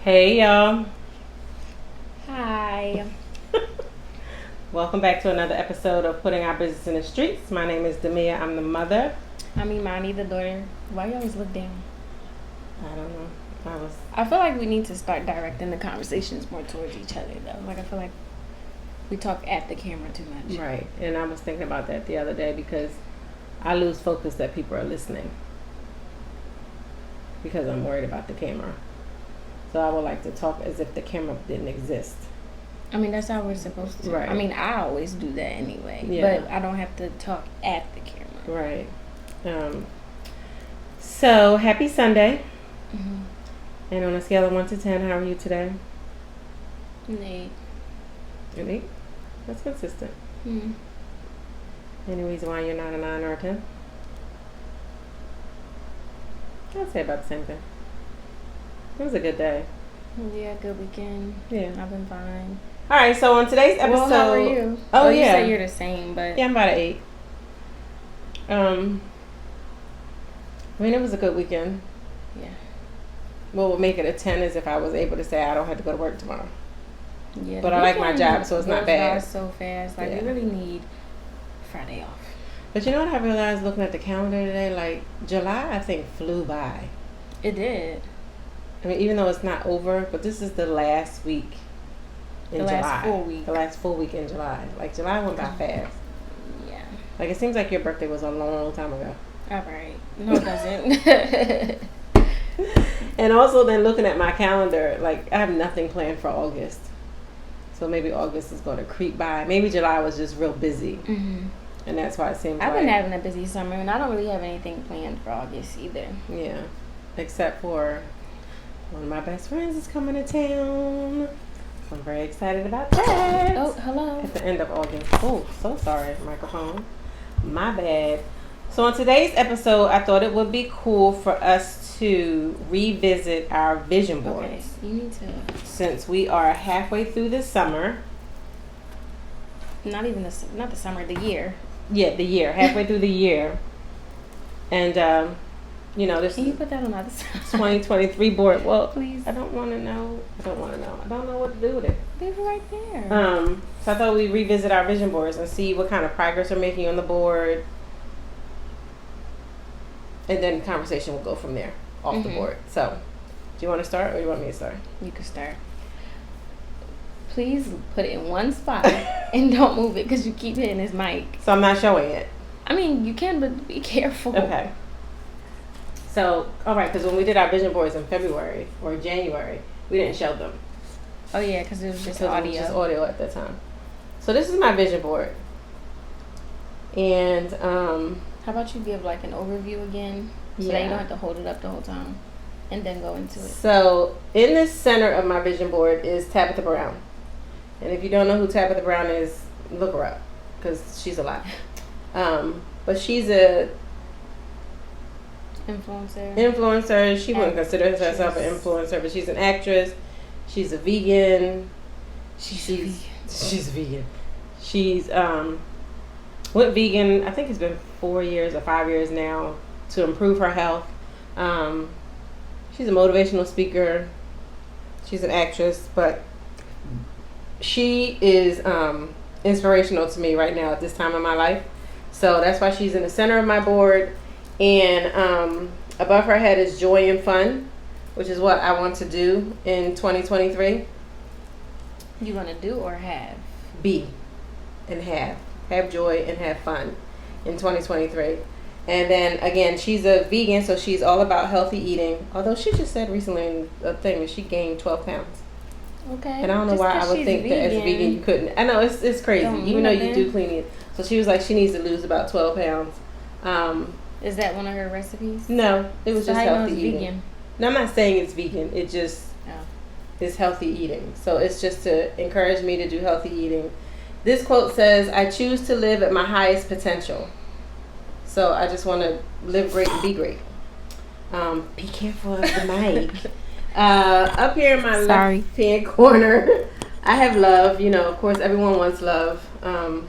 Hey y'all. Hi. Welcome back to another episode of Putting Our Business in the Streets. My name is Demia. I'm the mother. I'm Imani, the daughter. Why you always look down? I don't know. I feel like we need to start directing the conversations more towards each other, though. Like, I feel like we talk at the camera too much. Right. And I was thinking about that the other day because I lose focus that people are listening because I'm worried about the camera. So I would like to talk as if the camera didn't exist. I mean, that's how we're supposed to. Right. I mean, I always do that anyway. Yeah. But I don't have to talk at the camera. Right. So happy Sunday. Mm-hmm. And on a scale of 1 to 10, how are you today? An 8. An 8? That's consistent. Mm-hmm. Any reason why you're not a 9 or a 10? I'd say about the same thing. It was a good day. Yeah, good weekend. Yeah. I've been fine. All right, so on today's episode... Well, how are you? Oh, you yeah. say you're the same, but... Yeah, I'm about an 8. I mean, it was a good weekend. Yeah. What would make it a 10 is if I was able to say I don't have to go to work tomorrow. Yeah, but I like my job, so it's not bad. So fast. Like, yeah. we really need Friday off. But you know what I realized looking at the calendar today? Like, July, I think, flew by. It did. I mean, even though it's not over, but this is the last week in July. Last full week. The last full week in July. Like, July went by fast. Yeah. Like, it seems like your birthday was a long time ago. All right. No, it doesn't. And also then looking at my calendar, like, I have nothing planned for August. So maybe August is going to creep by. Maybe July was just real busy. Mm-hmm. And that's why it seems I've been having a busy summer, and I don't really have anything planned for August either. Yeah. Except for one of my best friends is coming to town. So I'm very excited about that. Oh, hello. At the end of August. Oh, so sorry, microphone. My bad. So on today's episode, I thought it would be cool for us to revisit our vision boards. Okay, you need to. Since we are halfway through the summer. Not the summer, the year. Yeah, the year. Halfway through the year. And, you know, this Can you put that on the other side? 2023 board. Well, please. I don't want to know. I don't know what to do with it. Leave it right there. So I thought we'd revisit our vision boards and see what kind of progress we're making on the board. And then conversation will go from there, off the board. So, do you want to start or do you want me to start? You can start. Please put it in one spot and don't move it because you keep hitting his mic. So I'm not showing it. I mean, you can, but be careful. Okay. So, all right, because when we did our vision boards in February or January, we didn't show them. Oh, yeah, because it was just audio. It was just audio at that time. So this is my vision board. And, how about you give like an overview again so that you don't have to hold it up the whole time and then go into it. So in the center of my vision board is Tabitha Brown. And if you don't know who Tabitha Brown is, look her up because she's alive. But she's a influencer. She wouldn't consider herself an influencer, but she's an actress. She's a vegan. She's vegan. She's went vegan, I think it's been 4 years or 5 years now, to improve her health. She's a motivational speaker. She's an actress, but she is inspirational to me right now at this time in my life. So that's why she's in the center of my board. And above her head is joy and fun, which is what I want to do in 2023. You want to do or have? Be and have. Have joy and have fun in 2023. And then again, she's a vegan, so she's all about healthy eating. Although she just said recently in a thing that she gained 12 pounds. Okay. And I don't know why I would think that as a vegan you couldn't. I know it's crazy, even though you do clean it. So she was like, she needs to lose about 12 pounds. Is that one of her recipes? No, it was just healthy eating. Vegan? No, I'm not saying it's vegan. It just is healthy eating. So it's just to encourage me to do healthy eating. This quote says, "I choose to live at my highest potential." So I just want to live great and be great. Be careful of the mic. Up here in my left-hand corner, I have love. You know, of course, everyone wants love. So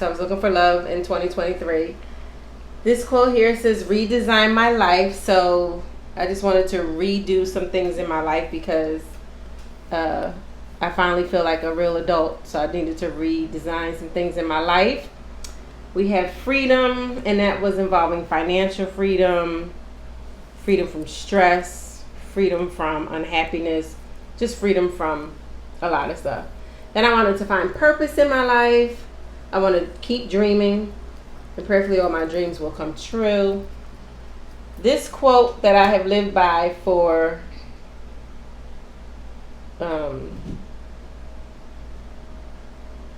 I was looking for love in 2023. This quote here says, "Redesign my life." So I just wanted to redo some things in my life because I finally feel like a real adult. So I needed to redesign some things in my life. We have freedom, and that was involving financial freedom, freedom from stress, freedom from unhappiness, just freedom from a lot of stuff. Then I wanted to find purpose in my life. I want to keep dreaming, and prayerfully all my dreams will come true. This quote that I have lived by for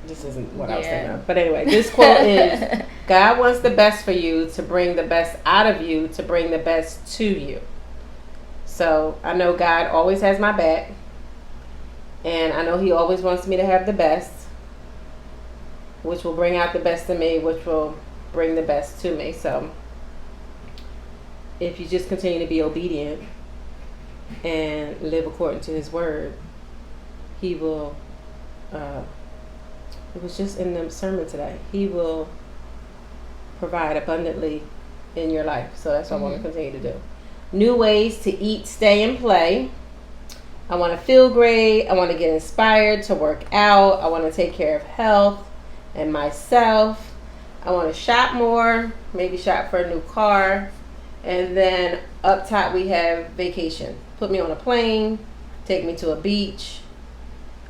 this isn't what I was thinking of. But anyway, this quote is, God wants the best for you to bring the best out of you, to bring the best to you. So I know God always has my back. And I know he always wants me to have the best, which will bring out the best in me, which will bring the best to me. So if you just continue to be obedient and live according to his word, he will, it was just in the sermon today, he will provide abundantly in your life. So that's what I want to continue to do. New ways to eat, stay, and play. I want to feel great. I want to get inspired to work out. I want to take care of health and myself. I want to shop more, maybe shop for a new car. And then up top we have vacation. Put me on a plane, take me to a beach,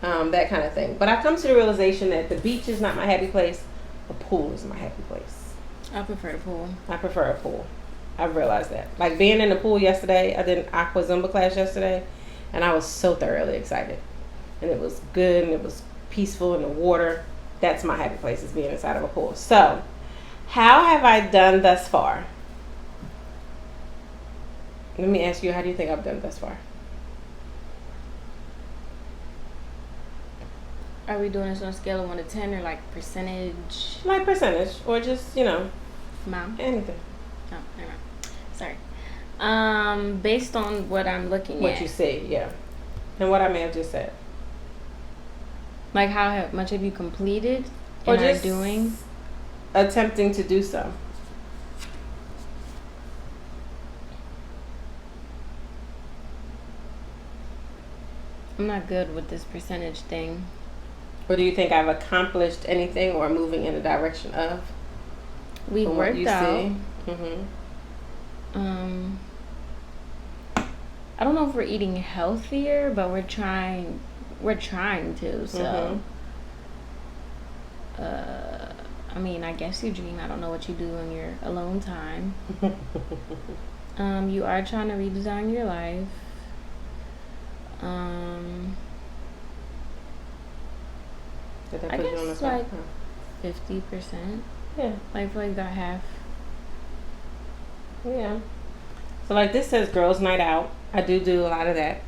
that kind of thing. But I've come to the realization that the beach is not my happy place. The pool is my happy place. I prefer the pool. I prefer a pool. I've realized that. Like being in the pool yesterday, I did an aqua Zumba class yesterday, and I was so thoroughly excited. And it was good, and it was peaceful in the water. That's my happy place, is being inside of a pool. So, how have I done thus far? Let me ask you, how do you think I've done thus far? Are we doing this on a scale of 1 to 10 or like percentage? Like percentage, or just, Mom? anything. Oh, never mind. Sorry. Based on what I'm looking at. What you see, yeah. And what I may have just said. Like how much have you completed or and just are doing? Attempting to do so. I'm not good with this percentage thing. Or do you think I've accomplished anything or moving in the direction of? We worked out. I don't know if we're eating healthier, but we're trying to. So, I mean, I guess you dream. I don't know what you do in your alone time. You are trying to redesign your life. Did I put you on the guess spot? like 50%. Yeah. Like I feel like got half. Yeah. So like this says girls' night out. I do a lot of that.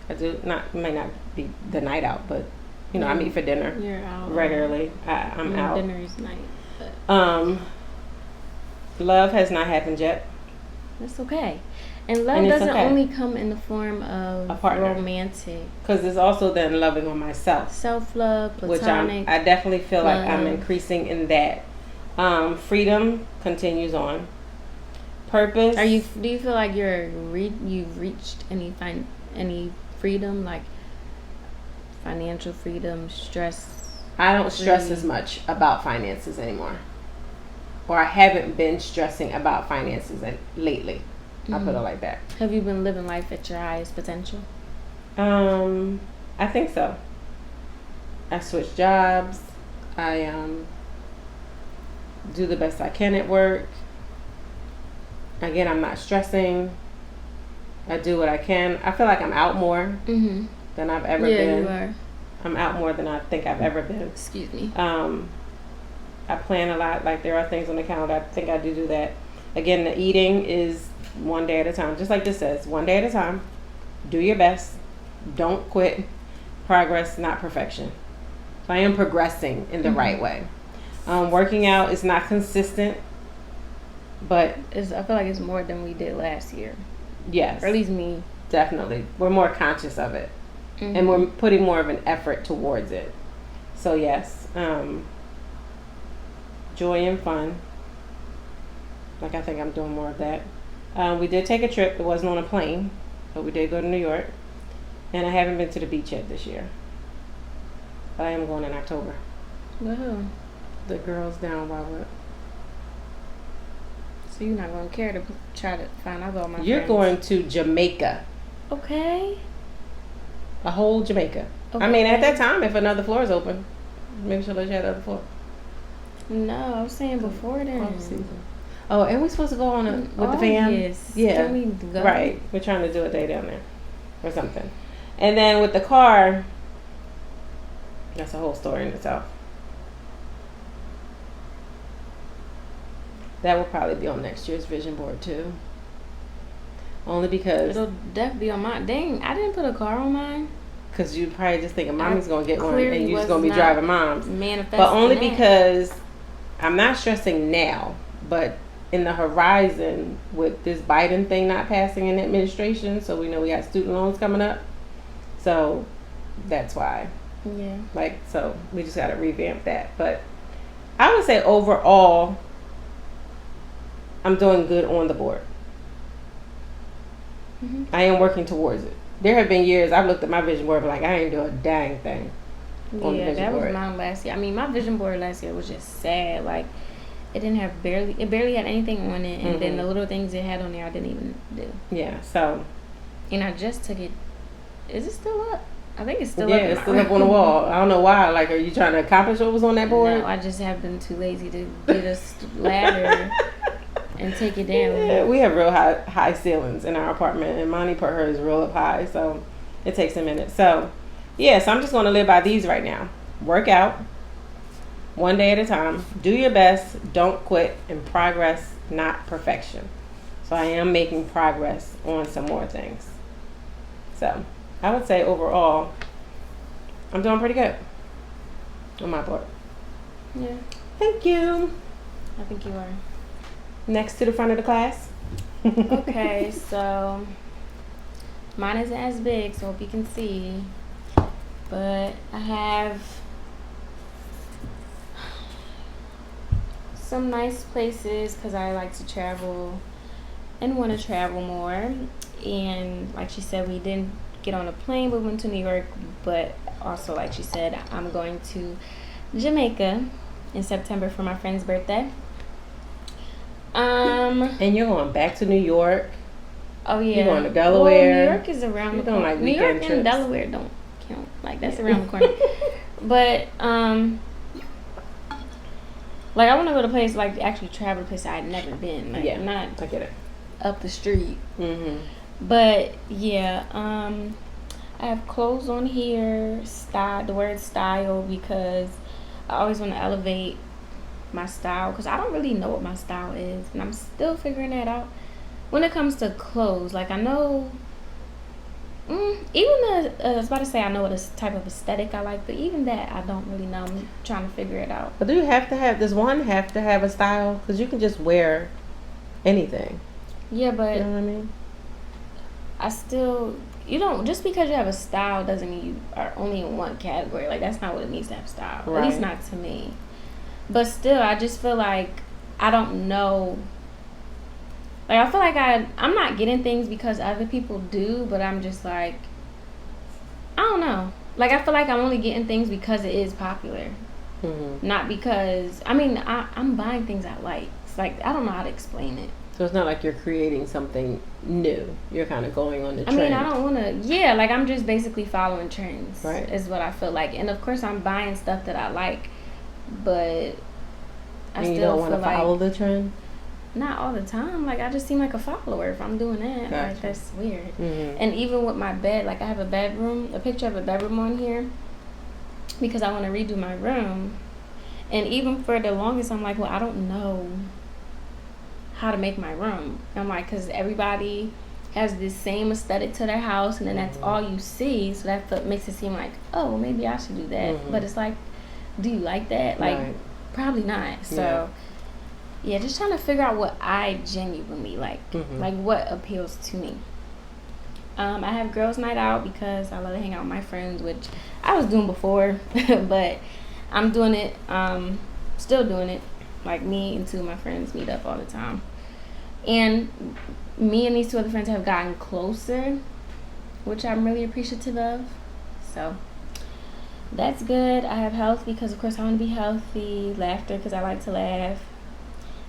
I do might not be the night out, but I meet for dinner. You're out regularly. I'm out. Dinner is night. But. Love has not happened yet. That's okay. And love doesn't only come in the form of a partner. Romantic. Because it's also then loving on myself. Self-love, platonic. Which I definitely feel like I'm increasing in that. Freedom continues on. Purpose. Do you feel like you've reached any freedom, like financial freedom, stress? I don't stress as much about finances anymore. Or I haven't been stressing about finances lately. I'll put it like that. Have you been living life at your highest potential? I think so. I switched jobs. I do the best I can at work. Again, I'm not stressing. I do what I can. I feel like I'm out more than I've ever been. Yeah, you are. I'm out more than I think I've ever been. Excuse me. I plan a lot. Like there are things on the calendar. I think I do that. Again, the eating is one day at a time. Just like this says, one day at a time. Do your best. Don't quit. Progress, not perfection. So I am progressing in the right way. Working out is not consistent, but I feel like it's more than we did last year. Yes. Or at least me. Definitely. We're more conscious of it. And we're putting more of an effort towards it. So yes. Joy and fun. Like I think I'm doing more of that. We did take a trip. It wasn't on a plane, but we did go to New York. And I haven't been to the beach yet this year. But I am going in October. Woohoo. The girls down Wildwood. So you're not going to care to try to find out all my You're friends? going to Jamaica. Okay. A whole Jamaica. Okay. I mean, at that time, if another floor is open, maybe she'll let you have the other floor. No, I was saying before then. Off season. Oh, and we supposed to go on with the fam? Yes. Yeah. Can we go? Right. We're trying to do a day down there or something. And then with the car, that's a whole story in itself. That will probably be on next year's vision board too. Only because It'll definitely be on mine. Dang, I didn't put a car on mine. Because you probably just thinking mommy's going to get one clearly and you're just was going to be not driving moms. Manifesting But only that. because I'm not stressing now, but in the horizon with this Biden thing not passing in the administration, so we know we got student loans coming up. So that's why. Yeah. Like, so we just got to revamp that. But I would say overall, I'm doing good on the board. Mm-hmm. I am working towards it. There have been years I've looked at my vision board and like I ain't doing a dang thing. On the Yeah, vision that board. was mine last year. I mean, my vision board last year was just sad. Like, it barely had anything on it, and then the little things it had on there I didn't even do. Yeah, so. And I just took it. Is it still up? I think it's still up. Yeah, it's still up on the wall. I don't know why. Like, are you trying to accomplish what was on that board? No, I just have been too lazy to get a ladder and take it down. Yeah, we have real high ceilings in our apartment, and Imani put hers real up high, so it takes a minute. So, yeah, so I'm just going to live by these right now. Work out, one day at a time. Do your best, don't quit, and progress, not perfection. So I am making progress on some more things. So I would say overall, I'm doing pretty good on my board. Yeah, Thank you. I think you are. Next to the front of the class. Okay, so mine isn't as big, so hope you can see. But I have some nice places because I like to travel and want to travel more. And like she said, we didn't get on a plane, we went to New York. But also, like she said, I'm going to Jamaica in September for my friend's birthday. And you're going back to New York. Oh yeah. You're going to Delaware. Well, New York is around the corner. Like New York trips. and Delaware don't count. Like that's around the corner. But like I want to go to a place like actually travel to a place I'd never been. Like not I get it. up the street. Mm-hmm. But yeah, I have clothes on here. The word style, because I always want to elevate my style because I don't really know what my style is, and I'm still figuring that out. When it comes to clothes, like I know, I was about to say I know what type of aesthetic I like, but even that I don't really know. I'm trying to figure it out. But does one have to have a style? Because you can just wear anything. Yeah, but you know what I mean? I still, just because you have a style doesn't mean you are only in one category. Like that's not what it means to have style. Right. At least not to me. But still, I just feel like I don't know. Like I feel like I'm not getting things because other people do, but I'm just like, I don't know. Like I feel like I'm only getting things because it is popular, not because I'm buying things I like. It's like I don't know how to explain it. So it's not like you're creating something new. You're kind of going on the trend. I mean, I don't want to. Yeah, like I'm just basically following trends. Right. Is what I feel like, and of course I'm buying stuff that I like, but I you still don't want feel to like follow the trend. not all the time. Like I just seem like a follower if I'm doing that. Gotcha. Like that's weird. Mm-hmm. And even with my bed, like I have a picture of a bedroom on here because I want to redo my room. And even for the longest, I'm like, well, I don't know how to make my room. I'm like, because everybody has this same aesthetic to their house, and then that's all you see. So that makes it seem like, oh, well, maybe I should do that. But it's like, do you like that? Like, Right. probably not. So, yeah, just trying to figure out what I genuinely like. Like, what appeals to me. I have girls' night out because I love to hang out with my friends, which I was doing before, but I'm doing it, still doing it. Like me and two of my friends meet up all the time. And me and these two other friends have gotten closer, which I'm really appreciative of. So that's good. I have health because, of course, I want to be healthy. Laughter because I like to laugh.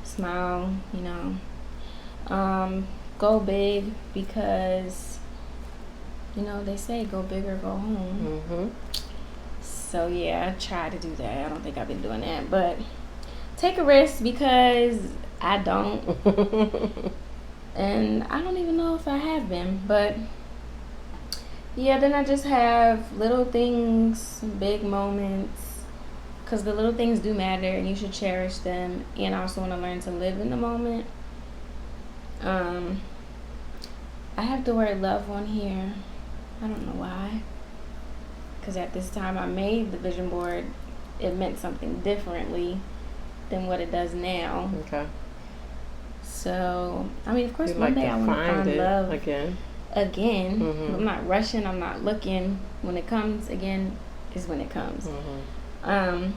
Smile, you know. Go big because, you know, they say go big or go home. Mm-hmm. So, yeah, I try to do that. I don't think I've been doing that. But take a risk because I don't. And I don't even know if I have been. But, yeah, then I just have little things, big moments. Because the little things do matter and you should cherish them. And I also want to learn to live in the moment. I have the word love on here. I don't know why. Because at this time I made the vision board, it meant something differently than what it does now. Okay. So, I mean, of course, one day I want to find love again. Mm-hmm. I'm not rushing. I'm not looking. When it comes again is when it comes. Mm-hmm.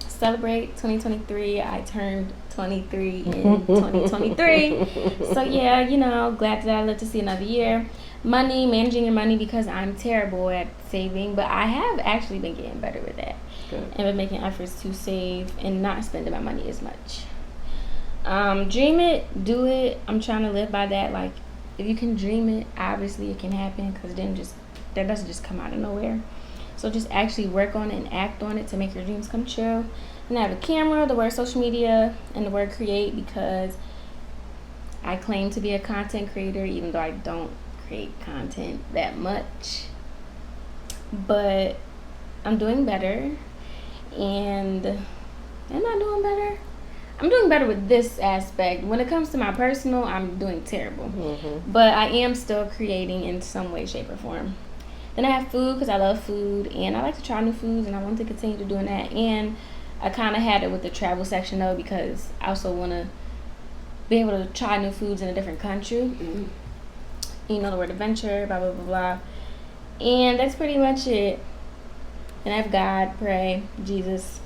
Celebrate 2023. I turned 23 in 2023. So, yeah, you know, glad that I lived to see another year. Money, managing your money because I'm terrible at saving, but I have actually been getting better with that. Good. And been making efforts to save and not spending my money as much. Dream it, do it. I'm trying to live by that. Like, if you can dream it, obviously it can happen because then that doesn't just come out of nowhere. So just actually work on it and act on it to make your dreams come true. And I have a camera, the word social media, and the word create because I claim to be a content creator even though I don't create content that much. But I'm doing better. And am I doing better? I'm doing better with this aspect. When it comes to my personal, I'm doing terrible. Mm-hmm. But I am still creating in some way, shape, or form. Then I have food because I love food and I like to try new foods and I want to continue to doing that. And I kind of had it with the travel section though because I also want to be able to try new foods in a different country. Mm-hmm. You know the word adventure, blah, blah, blah, blah. And that's pretty much it. And I have God, pray, Jesus,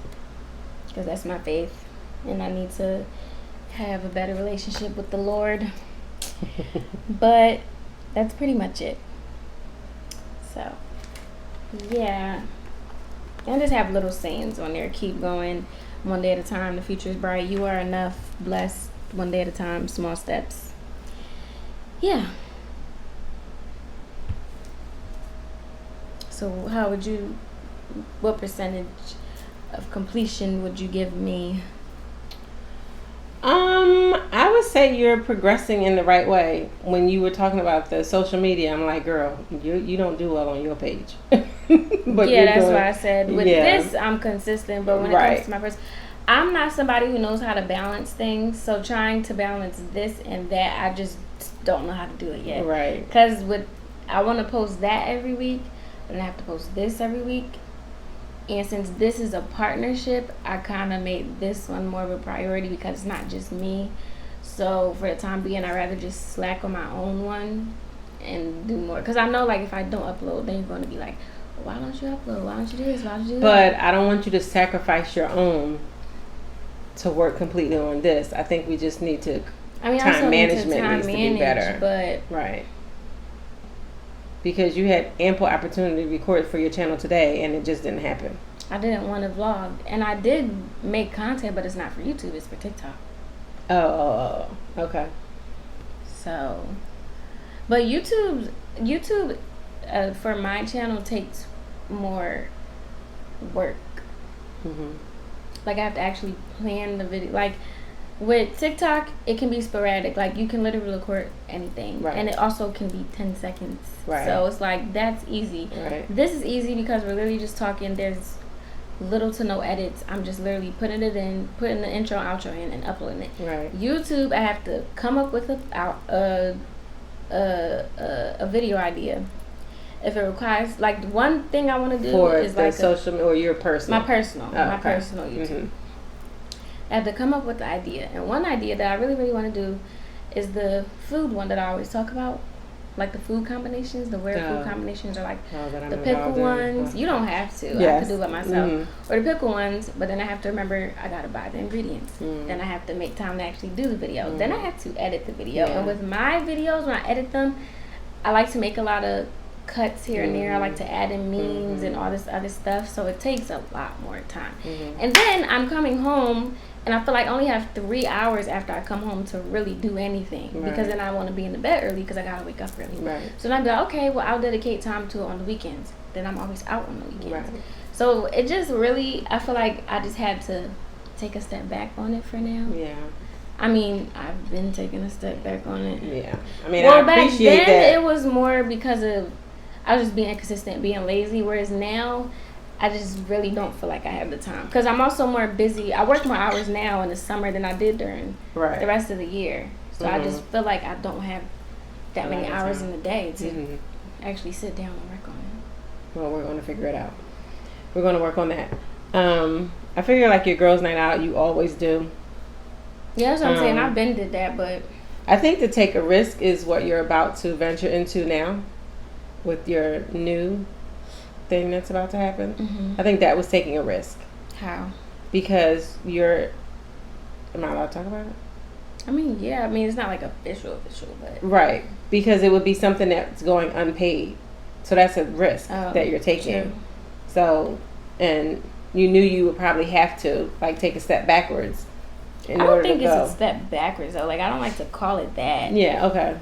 because that's my faith. And I need to have a better relationship with the Lord. But that's pretty much it. So, yeah. I just have little sayings on there. Keep going. One day at a time. The future is bright. You are enough. Blessed. One day at a time. Small steps. Yeah. So, what percentage of completion would you give me? I would say you're progressing in the right way. When you were talking about the social media, I'm like, girl, you don't do well on your page. But yeah, that's why I said with this I'm consistent, but when it comes to my person, I'm not somebody who knows how to balance things. So trying to balance this and that, I just don't know how to do it yet. Right. Because I want to post that every week, but I have to post this every week. And since this is a partnership, I kind of made this one more of a priority because it's not just me. So for the time being, I'd rather just slack on my own one and do more. Because I know, like, if I don't upload, then you're going to be like, why don't you upload? Why don't you do this? Why don't you do that? But I don't want you to sacrifice your own to work completely on this. I think we just need to. Time management needs to be better. But right. Because you had ample opportunity to record for your channel today, and it just didn't happen. I didn't want to vlog, and I did make content, but it's not for YouTube; it's for TikTok. Oh, okay. So, but YouTube, for my channel takes more work. Mm-hmm. Like I have to actually plan the video. Like with TikTok, it can be sporadic. Like you can literally record anything, right. And it also can be 10 seconds. Right. So it's like that's easy. Right. This is easy because we're literally just talking. There's little to no edits. I'm just literally putting it in, putting the intro, outro in, and uploading it. Right. YouTube, I have to come up with a video idea. If it requires, like, one thing I want to do for is the like social or your personal. My personal YouTube. Mm-hmm. I have to come up with the idea, and one idea that I really, really want to do is the food one that I always talk about. like the food combinations, the weird food combinations are like the I'm pickle ones. You don't have to. I could do it myself. Or the pickle ones, but then I have to remember I gotta buy the ingredients. Then I have to make time to actually do the video. Then I have to edit the video. And with my videos, when I edit them, I like to make a lot of cuts here and there. I like to add in memes and all this other stuff. So it takes a lot more time. And then I'm coming home and I feel like I only have 3 hours after I come home to really do anything. Because then I want to be in the bed early because I got to wake up early. So then I'd be like, okay, well, I'll dedicate time to it on the weekends. Then I'm always out on the weekends. So it just really, I feel like I just had to take a step back on it for now. I mean, I've been taking a step back on it. I mean, well, I appreciate back then, that. It was more because of, I was just being inconsistent, being lazy. Whereas now, I just really don't feel like I have the time. Because I'm also more busy. I work more hours now in the summer than I did during the rest of the year. So I just feel like I don't have that many hours in the day to actually sit down and work on it. Well, we're going to figure it out. We're going to work on that. I figure like your girls' night out, you always do. Yeah, that's what I'm saying. I've been did that, but I think to take a risk is what you're about to venture into now with your new thing that's about to happen. I think that was taking a risk. How? Because you're... Am I allowed to talk about it? I mean, yeah. I mean, it's not like official, but... Right. Because it would be something that's going unpaid. So that's a risk that you're taking. True. So, and you knew you would probably have to, like, take a step backwards. I don't think it's a step backwards though. Like I don't like to call it that. Yeah, okay.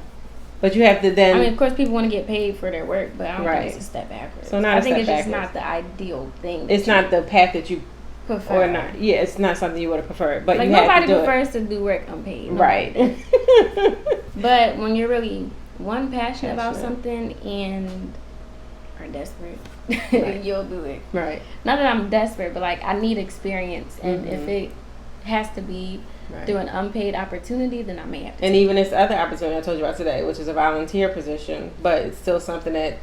But you have to then. I mean, of course, people want to get paid for their work, but I don't think it's a step backwards. So not I think it's just not the ideal thing. It's not the path that you prefer. Or not. Yeah, it's not something you would have preferred. But like you nobody had to do prefers to do work unpaid. Right. But when you're really passionate about something and are desperate, you'll do it. Right. Not that I'm desperate, but like I need experience, and if it has to be through an unpaid opportunity, then I may have to. And even this other opportunity I told you about today, which is a volunteer position, but it's still something that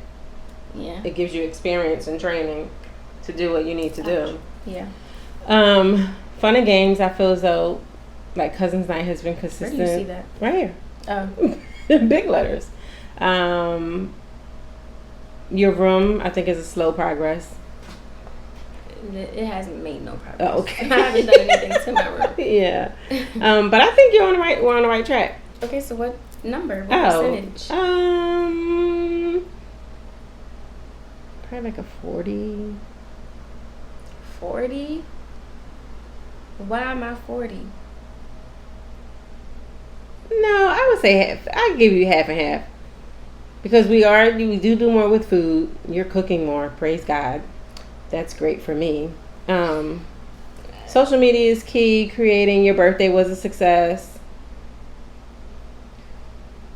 it gives you experience and training to do what you need to do. Yeah. Fun and games. I feel as though like Cousins Night has been consistent. Where do you see that? Right here. Oh. Big letters. Your room, I think, is a slow progress. It hasn't made no progress. Oh, okay. I haven't done anything to my room. Yeah. But I think we're on the right track. Okay, so what number? What percentage? Probably like a 40. 40? Why am I 40? No, I would say half. I'd give you half and half. Because we do more with food. You're cooking more. Praise God. That's great for me. Social media is key. Creating your birthday was a success.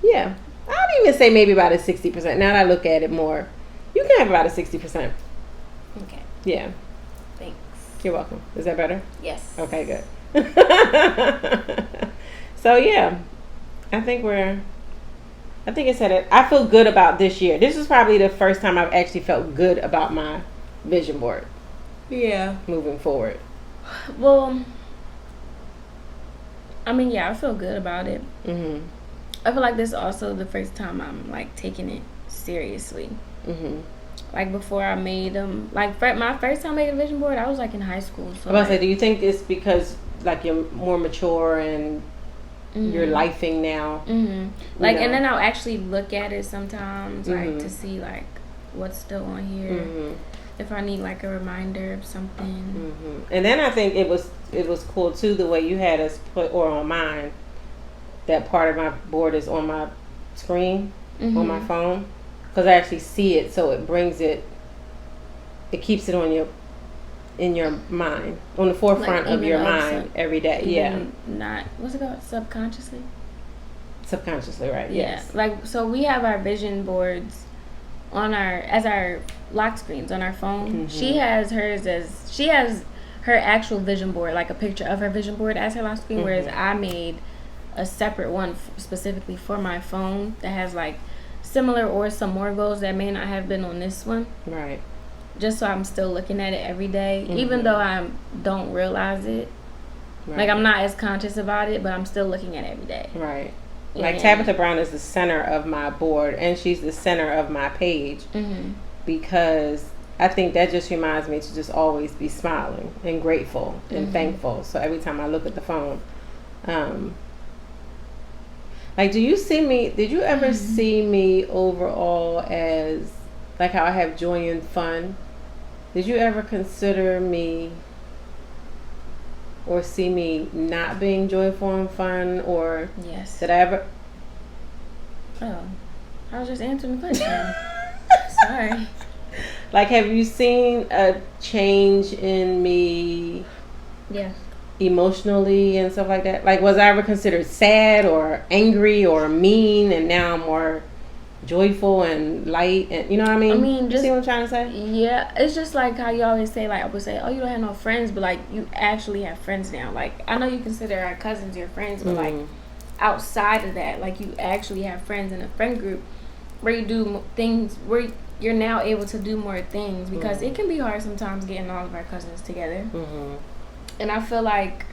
Yeah. I'd even say maybe about a 60%. Now that I look at it more, you can have about a 60%. Okay. Yeah. Thanks. You're welcome. Is that better? Yes. Okay, good. So, yeah. I think I said it. I feel good about this year. This is probably the first time I've actually felt good about my vision board. Yeah. Moving forward. Well, I mean, yeah, I feel good about it. I feel like this is also the first time I'm like taking it seriously. Like before I made them, like my first time making a vision board, I was like in high school. So I was about to say, do you think it's because like you're more mature and you're lifing now? Like, and then I'll actually look at it sometimes, like to see like what's still on here. If I need like a reminder of something. And then I think it was cool too the way you had us put, or on mine, that part of my board is on my screen on my phone, because I actually see it, so it brings it keeps it in your mind, on the forefront of your mind every day. Not, what's it called, subconsciously, right? Yeah. Yes. Like, so we have our vision boards on our lock screens on our phone. She has her actual vision board, like a picture of her vision board as her lock screen, whereas I made a separate one specifically for my phone that has like similar or some more goals that may not have been on this one. Right. Just so I'm still looking at it every day, even though I don't realize it. Right. Like, I'm not as conscious about it, but I'm still looking at it every day. Right. Like Tabitha Brown is the center of my board, and she's the center of my page, because I think that just reminds me to just always be smiling and grateful and thankful. So every time I look at the phone, like, do you see me? Did you ever see me overall as like how I have joy and fun? Did you ever consider me or see me not being joyful and fun, or yes? Did I ever? Oh, I was just answering the question. Sorry. Like, have you seen a change in me? Yes. Emotionally and stuff like that? Like, was I ever considered sad or angry or mean, and now I'm more joyful and light, and you know what I mean? I mean, just see what I'm trying to say? Yeah, it's just like how you always say, like, I would say, oh, you don't have no friends, but like you actually have friends now. Like, I know you consider our cousins your friends, but like outside of that, like, you actually have friends in a friend group where you do things where you're now able to do more things, because it can be hard sometimes getting all of our cousins together. And I feel like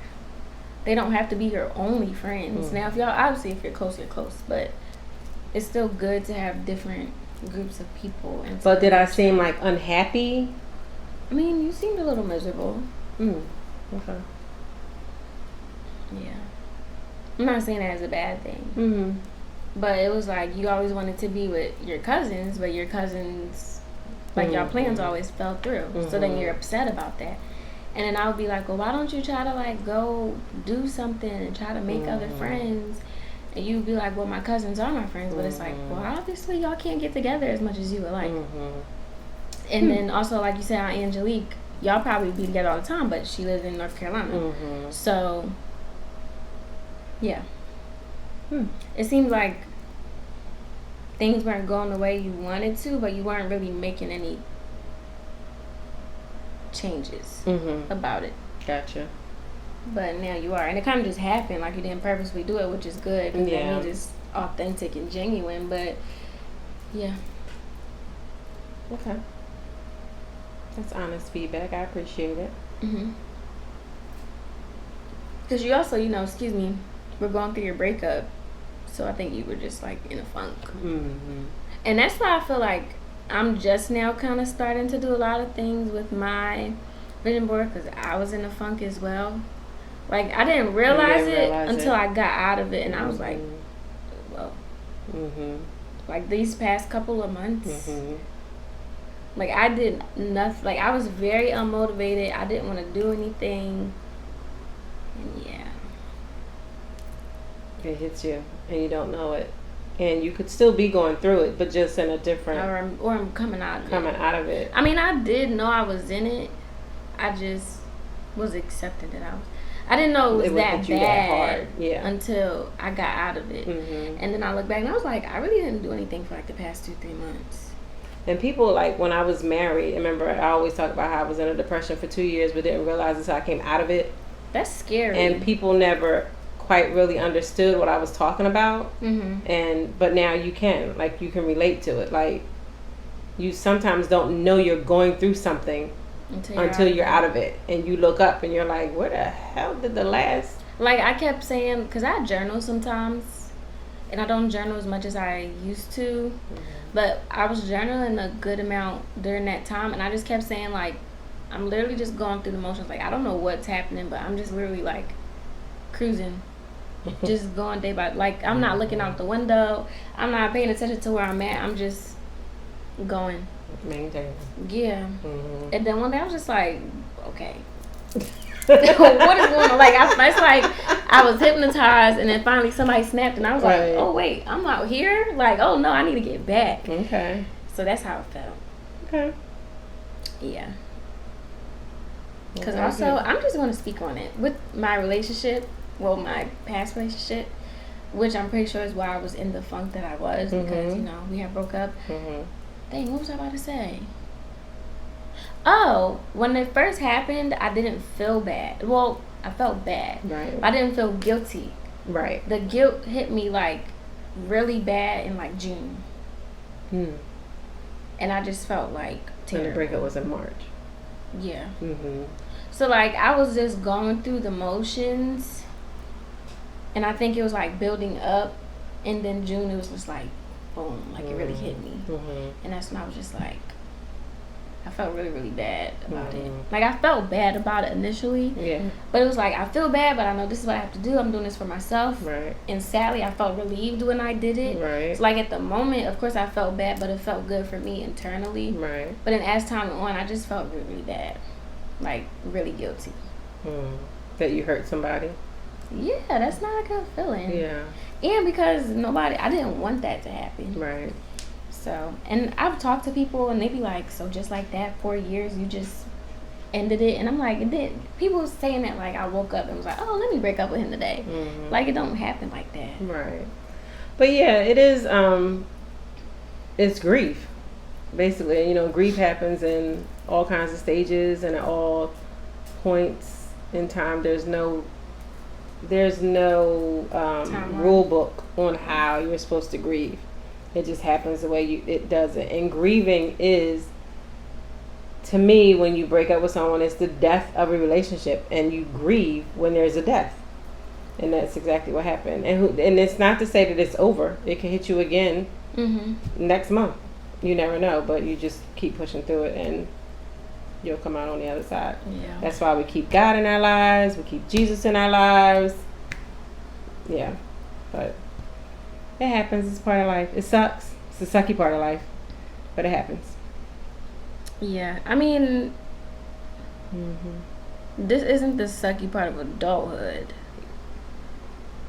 they don't have to be your only friends. Now, if y'all, obviously, if you're close, you're close, but it's still good to have different groups of people. And but did I seem like unhappy? I mean, you seemed a little miserable. Okay. Yeah. I'm not saying that as a bad thing. But it was like you always wanted to be with your cousins, but your cousins, like, y'all plans always fell through. So then you're upset about that. And then I would be like, well, why don't you try to, like, go do something and try to make other friends? And you'd be like, well, my cousins are my friends. But it's like, well, obviously y'all can't get together as much as you would like. And then also, like you said, Aunt Angelique, y'all probably be together all the time, but she lives in North Carolina. So, yeah. It seems like things weren't going the way you wanted to, but you weren't really making any changes about it. Gotcha. But now you are, and it kind of just happened. Like, you didn't purposely do it, which is good, because that means it's authentic and genuine. But yeah. Okay. That's honest feedback. I appreciate it. Because you also, you know, excuse me, we're going through your breakup, so I think you were just like in a funk. And that's why I feel like I'm just now kind of starting to do a lot of things with my vision board, because I was in a funk as well. Like, I didn't realize it until I got out of it, and I was like, well, like, these past couple of months, like, I did nothing. Like, I was very unmotivated. I didn't want to do anything. And yeah. It hits you, and you don't know it. And you could still be going through it, but just in a different... Or I'm coming out of it. Coming out of it. I mean, I did know I was in it. I just was accepting that I didn't know it was that bad until I got out of it. And then I look back and I was like, I really didn't do anything for like the past 2-3 months. And people, like, when I was married, remember, I always talk about how I was in a depression for 2 years, but didn't realize until I came out of it. That's scary. And people never quite really understood what I was talking about. But now you can, like, you can relate to it. Like, you sometimes don't know you're going through something until you're out of it, and you look up and you're like, where the hell did the last... Like, I kept saying, because I journal sometimes, and I don't journal as much as I used to, but I was journaling a good amount during that time, and I just kept saying, like, I'm literally just going through the motions. Like, I don't know what's happening, but I'm just literally, like, cruising, just going day by, like, I'm not looking out the window, I'm not paying attention to where I'm at, I'm just going. Maintain. Yeah. And then one day I was just like, okay. What is going on? Like, it's like I was hypnotized, and then finally somebody snapped, and I was like, oh, wait, I'm out here? Like, oh, no, I need to get back. Okay. So that's how it felt. Okay. Yeah. Because also, I'm just going to speak on it. With my relationship, well, my past relationship, which I'm pretty sure is why I was in the funk that I was, because, you know, we had broke up. Dang, what was I about to say? Oh, when it first happened, I didn't feel bad. Well, I felt bad. Right. I didn't feel guilty. Right. The guilt hit me, like, really bad in, like, June. And I just felt, like, terrible. And the breakup was in March. Yeah. So, like, I was just going through the motions, and I think it was, like, building up And then June, it was just like, boom, like it really hit me. Mm-hmm. And that's when I was just like, I felt really, really bad about it. Like, I felt bad about it initially. Yeah. But it was like, I feel bad, but I know this is what I have to do. I'm doing this for myself. Right. And sadly, I felt relieved when I did it. Right. So, like, at the moment, of course, I felt bad, but it felt good for me internally. Right. But then as time went on, I just felt really, really bad. Like, really guilty. That you hurt somebody? Yeah, that's not a good feeling. Yeah. And because I didn't want that to happen. Right. So, and I've talked to people and they be like, so just like that, 4 years, you just ended it. And I'm like, people saying that like I woke up and was like, oh, let me break up with him today. Like, it don't happen like that. Right. But yeah, it is, it's grief. Basically, grief happens in all kinds of stages and at all points in time. There's no rule book on how you're supposed to grieve. It just happens the way it does it. And grieving is, to me, when you break up with someone, it's the death of a relationship, and you grieve when there's a death. And that's exactly what happened. And it's not to say that it's over. It can hit you again next month. You never know, but you just keep pushing through it, and you'll come out on the other side. Yeah. That's why we keep God in our lives. We keep Jesus in our lives. Yeah, but it happens. It's part of life. It sucks. It's the sucky part of life, but it happens. Yeah, I mean, this isn't the sucky part of adulthood,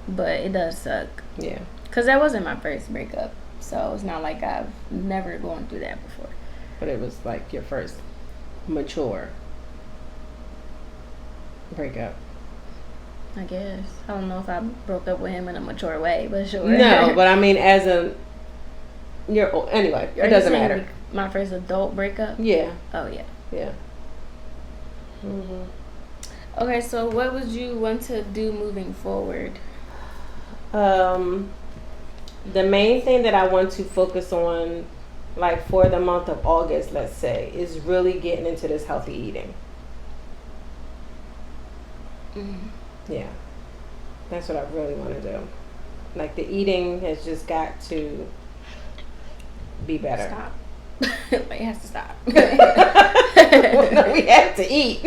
but it does suck. Yeah. Because that wasn't my first breakup, so it's not like I've never gone through that before. But it was like your first mature breakup. I guess. I don't know if I broke up with him in a mature way, but sure. No, but I mean, anyway, it doesn't matter. My first adult breakup? Yeah. Oh, yeah. Yeah. Okay, so what would you want to do moving forward? The main thing that I want to focus on, like for the month of August, let's say, is really getting into this healthy eating. Yeah, that's what I really want to do. Like, the eating has just got to be better. Stop. It has to stop. Well, no, we have to eat.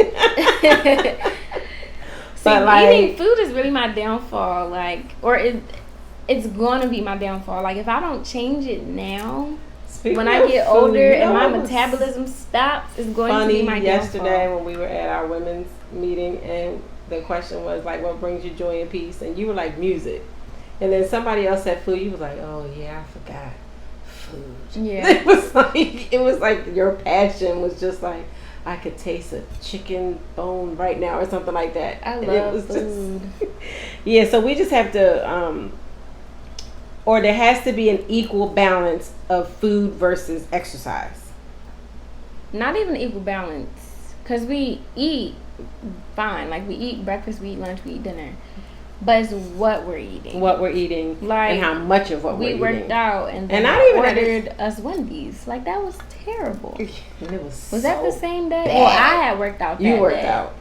See, eating food is really my downfall. It's going to be my downfall. Like, if I don't change it now, when I get older and my metabolism stops, it's going to be my downfall. Yesterday when we were at our women's meeting, and the question was like, what brings you joy and peace? And you were like, music. And then somebody else said food. You was like, oh yeah, I forgot food. Yeah. It was like your passion was just like, I could taste a chicken bone right now or something like that. I love food. Yeah, so we just have to, or there has to be an equal balance of food versus exercise. Not even equal balance, because we eat fine. Like, we eat breakfast, we eat lunch, we eat dinner. But it's what we're eating. Like, and how much of what we're eating. We worked out and then I ordered us Wendy's. Like, that was terrible. And it was that the same day? Bad. Well, I had worked out that day. You worked out.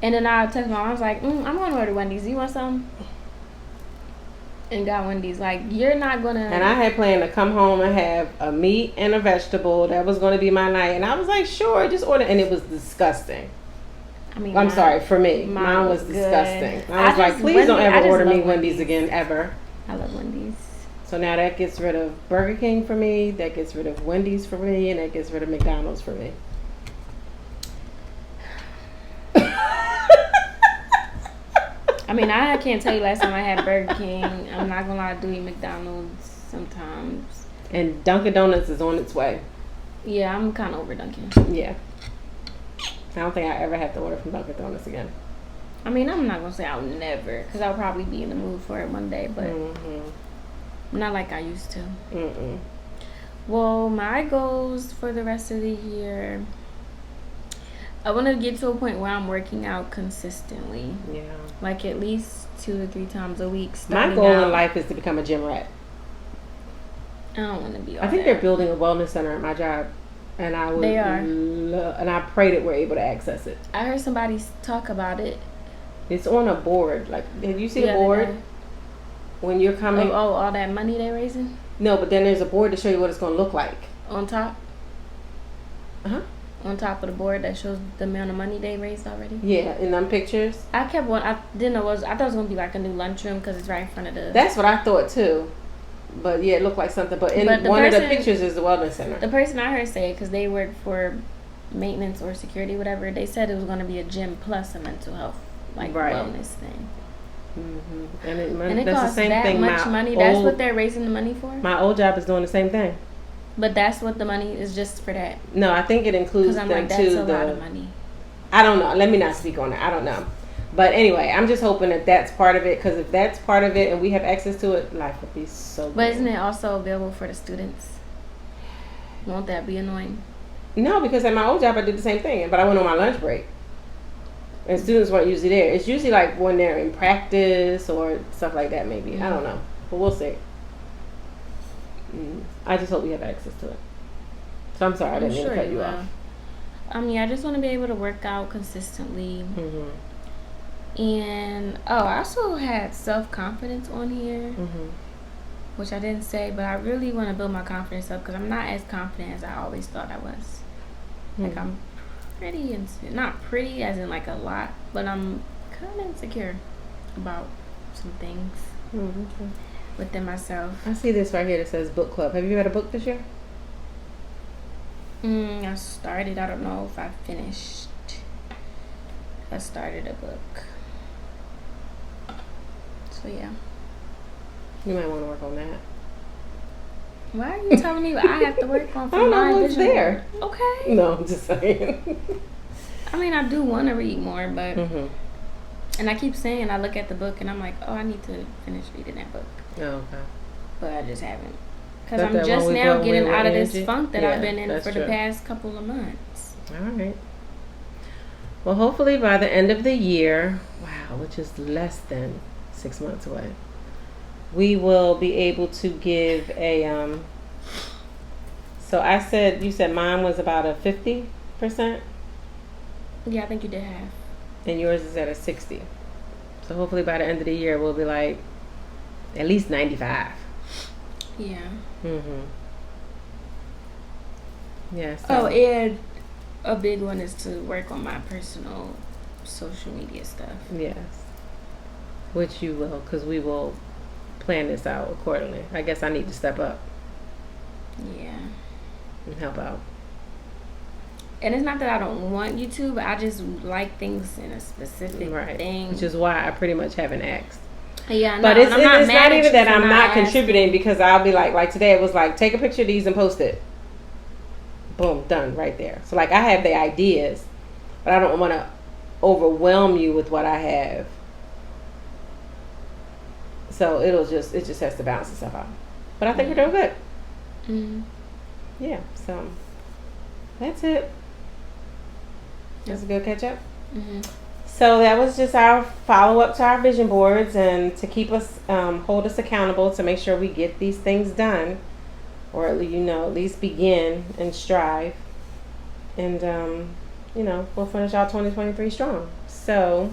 And then I texted my mom. I was like, I'm going to order Wendy's. You want some? And got Wendy's. Like, you're not going to... And I had planned to come home and have a meat and a vegetable. That was going to be my night. And I was like, sure, just order. And it was disgusting. I mean, I'm sorry, for me. Mine was disgusting. I was like, please don't ever order me Wendy's again, ever. I love Wendy's. So now that gets rid of Burger King for me, that gets rid of Wendy's for me, and that gets rid of McDonald's for me. I mean, I can't tell you last time I had Burger King. I'm not going to lie, I do eat McDonald's sometimes. And Dunkin' Donuts is on its way. Yeah, I'm kind of over Dunkin'. Yeah. I don't think I ever have to order from Dunkin' Donuts again. I mean, I'm not going to say I'll never, because I'll probably be in the mood for it one day, but not like I used to. Well, my goals for the rest of the year, I want to get to a point where I'm working out consistently. Yeah. Like, at least 2 to 3 times a week. My goal in life is to become a gym rat. I don't want to be all I think that. they're building a wellness center at my job. And I would They are. and I pray that we're able to access it. I heard somebody talk about it. It's on a board. Like, have you seen a board? when you're coming. All that money they're raising? No, but then there's a board to show you what it's going to look like. On top? Uh-huh. On top of the board that shows the amount of money they raised already? Yeah, in them pictures. I thought it was going to be like a new lunchroom because it's right in front of the... That's what I thought too. But yeah, it looked like something. But one of the pictures is the wellness center. The person I heard say it, because they work for maintenance or security, whatever, they said it was going to be a gym plus a mental health wellness thing. Mm-hmm. And it that's costs the same that thing. much money. That's what they're raising the money for? My old job is doing the same thing. But that's what the money is just for that? No, I think it includes them that's a lot of money. I don't know. Let me not speak on that. I don't know. But anyway, I'm just hoping that that's part of it, because if that's part of it and we have access to it, life would be so good. But isn't it also available for the students? Won't that be annoying? No, because at my old job I did the same thing, but I went on my lunch break. And students weren't usually there. It's usually like when they're in practice or stuff like that, maybe. Mm-hmm. I don't know. But we'll see. I just hope we have access to it. So I'm sorry, I didn't mean to cut you off. I just want to be able to work out consistently. Mm-hmm. And, I also had self-confidence on here, which I didn't say, but I really want to build my confidence up because I'm not as confident as I always thought I was. Like, I'm pretty insecure. Not pretty as in like a lot, but I'm kind of insecure about some things within myself. I see this right here that says book club. Have you read a book this year? I started. I don't know if I finished. I started a book. So yeah. You might want to work on that. Why are you telling me what I have to work on for I don't my know what's vision there. board? Okay. No, I'm just saying. I mean, I do want to read more, but and I keep saying I look at the book and I'm like, I need to finish reading that book. Oh, okay. But I just haven't. Because I'm just now getting out of this funk that I've been in for the past couple of months. All right. Well, hopefully by the end of the year, which is less than 6 months away, we will be able to give a, so you said mine was about a 50%? Yeah, I think you did half. And yours is at a 60. So hopefully by the end of the year, we'll be like at least 95. Yeah. Yeah. So. And a big one is to work on my personal social media stuff. Yes. Which you will, because we will plan this out accordingly. I guess I need to step up. Yeah. And help out. And it's not that I don't want you to, but I just like things in a specific thing. Which is why I pretty much haven't asked. Yeah, no, but it's not even that I'm not asking. contributing, because I'll be like today it was like, take a picture of these and post it. Boom, done right there. So like I have the ideas, but I don't want to overwhelm you with what I have. So it just has to balance itself out. But I think we're doing good. Yeah, so that's it. That's a good catch up. So that was just our follow up to our vision boards, and to keep us, hold us accountable to make sure we get these things done, or at least begin and strive. And, we'll finish out 2023 strong. So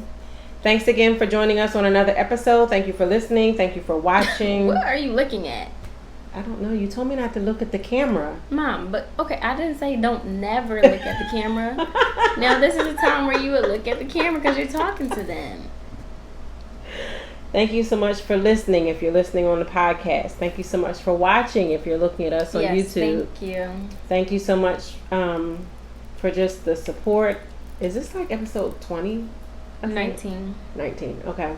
thanks again for joining us on another episode. Thank you for listening. Thank you for watching. What are you looking at? I don't know. You told me not to look at the camera. Mom, but okay, I didn't say don't never look at the camera. Now this is a time where you would look at the camera because you're talking to them. Thank you so much for listening if you're listening on the podcast. Thank you so much for watching if you're looking at us on YouTube. Thank you. Thank you so much for just the support. Is this like episode 20? 19. 19, okay.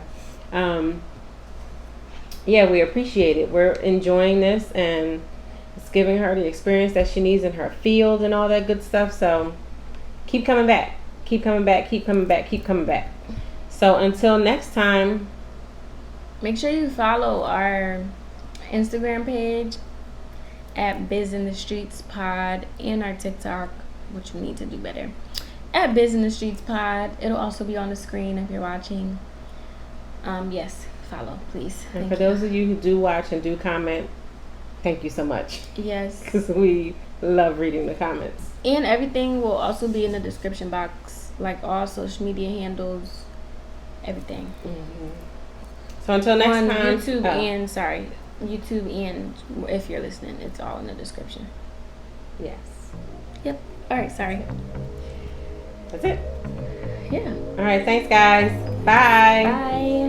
Yeah, we appreciate it. We're enjoying this, and it's giving her the experience that she needs in her field and all that good stuff. So keep coming back. Keep coming back. Keep coming back. Keep coming back. So until next time, make sure you follow our Instagram page at Biz in the Streets Pod, and our TikTok, which we need to do better, at Biz in the Streets Pod. It'll also be on the screen if you're watching. Yes. Follow, please. And for those of you who do watch and do comment, thank you so much. Yes. Because we love reading the comments. And everything will also be in the description box, like all social media handles, everything. So So until next on time. YouTube YouTube and if you're listening, it's all in the description. Yes. Yep. All right. Sorry. That's it. Yeah. All right. Thanks, guys. Bye. Bye.